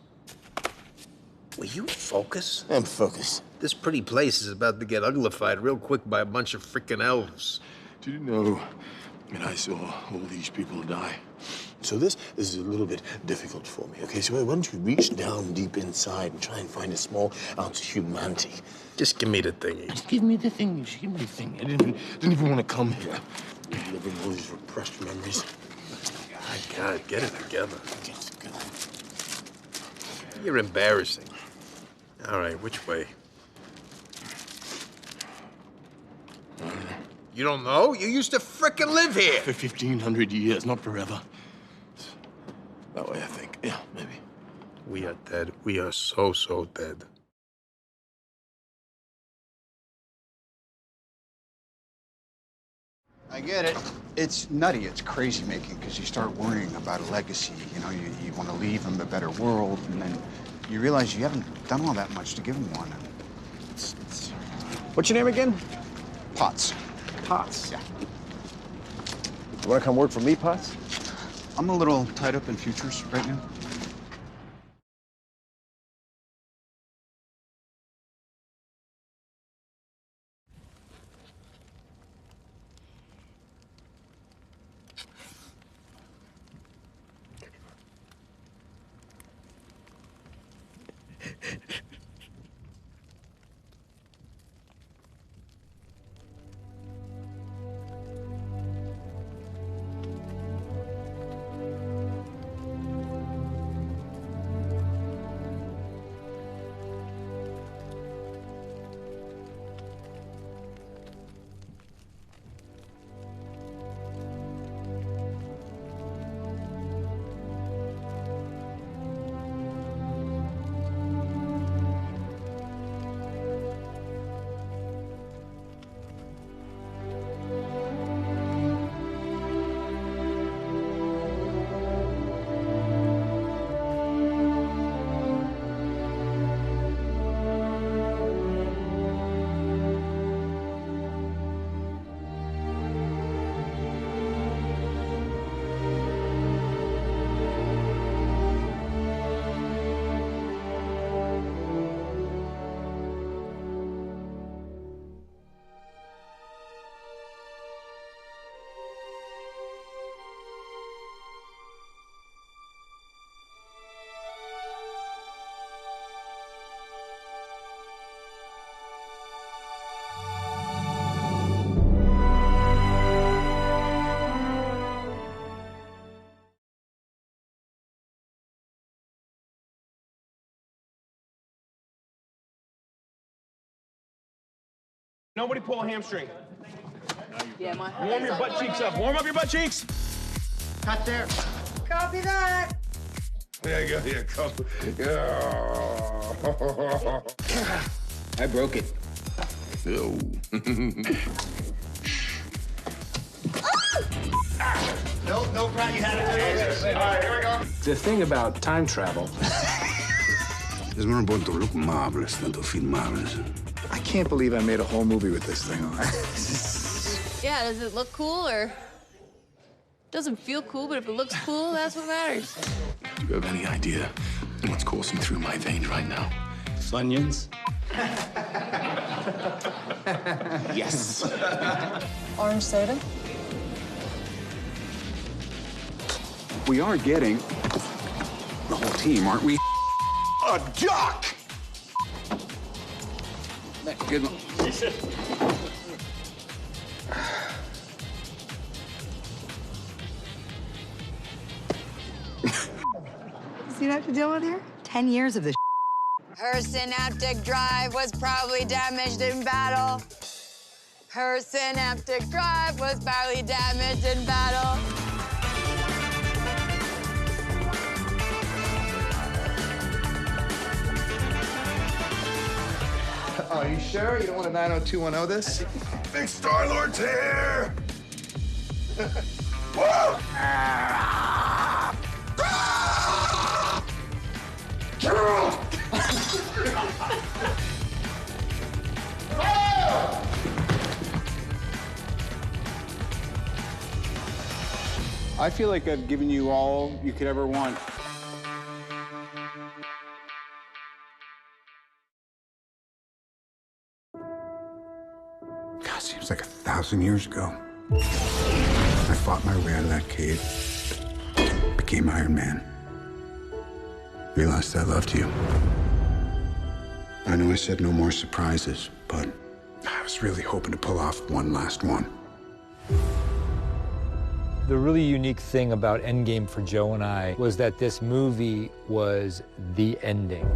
Will you focus? I'm focused. This pretty place is about to get uglified real quick by a bunch of freaking elves. Did you know that I saw all these people die? So this is a little bit difficult for me, okay? So why don't you reach down deep inside and try and find a small ounce of humanity? Just give me the thingy. Just give me the thing. Just give me the thing. I didn't even want to come here. Living all these repressed memories. God, get it together. You're embarrassing. All right, which way? You don't know? You used to frickin' live here. For 1,500 years, not forever. That way, I think. Yeah, maybe. We are dead. We are so, so dead. I get it. It's nutty. It's crazy making because you start worrying about a legacy. You know, you want to leave him a better world, and then you realize you haven't done all that much to give him one. It's What's your name again? Potts. Potts. Yeah. You want to come work for me, Potts? I'm a little tied up in futures right now. Nobody pull a hamstring. Yeah, my Warm your butt cheeks up. Warm up your butt cheeks. Cut there. Copy that. Yeah, yeah, come. Yeah. I broke it. No. No, Pratt, you had it. All right, here we go. The thing about time travel. Es more important to look marvelous than to feel marvelous. I can't believe I made a whole movie with this thing on. Yeah, does it look cool or... Doesn't feel cool, but if it looks cool, that's what matters. Do you have any idea what's coursing through my veins right now? Funyuns? Yes. Orange soda? We are getting the whole team, aren't we? A duck! Good one. See what I have to deal with here? 10 years of this. Her synaptic drive was probably damaged in battle. Her synaptic drive was badly damaged in battle. Oh, you sure? You don't want a 90210 this? Big Star-Lord's here! Whoa! I feel like I've given you all you could ever want. God, seems like 1,000 years ago. I fought my way out of that cave, became Iron Man. Realized I loved you. I know I said no more surprises, but I was really hoping to pull off one last one. The really unique thing about Endgame for Joe and I was that this movie was the ending.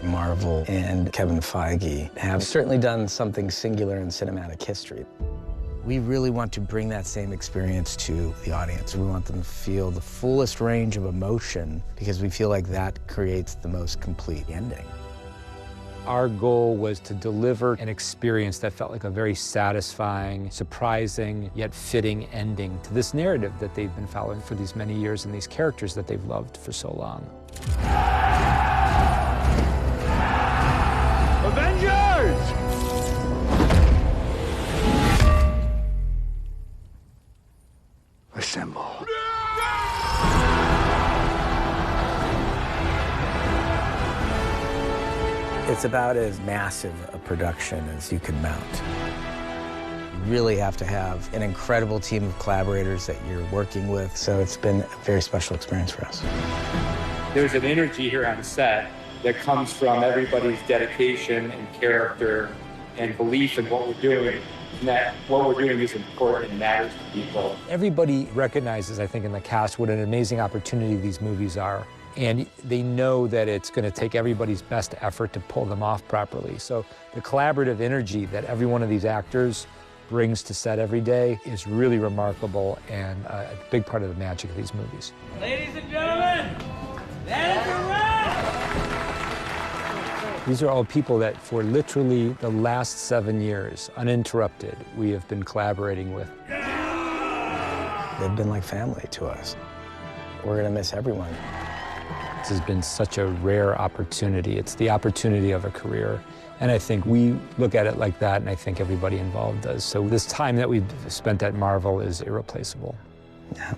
Marvel and Kevin Feige have certainly done something singular in cinematic history. We really want to bring that same experience to the audience. We want them to feel the fullest range of emotion because we feel like that creates the most complete ending. Our goal was to deliver an experience that felt like a very satisfying, surprising, yet fitting ending to this narrative that they've been following for these many years and these characters that they've loved for so long. Avengers! It's about as massive a production as you can mount. You really have to have an incredible team of collaborators that you're working with, so it's been a very special experience for us. There's an energy here on set that comes from everybody's dedication and character and belief in what we're doing, and that what we're doing is important and matters to people. Everybody recognizes, I think, in the cast what an amazing opportunity these movies are, and they know that it's going to take everybody's best effort to pull them off properly. So the collaborative energy that every one of these actors brings to set every day is really remarkable and a big part of the magic of these movies. Ladies and gentlemen, that is a wrap! These are all people that for literally the last 7 years, uninterrupted, we have been collaborating with. They've been like family to us. We're gonna miss everyone. This has been such a rare opportunity. It's the opportunity of a career. And I think we look at it like that, and I think everybody involved does. So this time that we've spent at Marvel is irreplaceable. Yeah.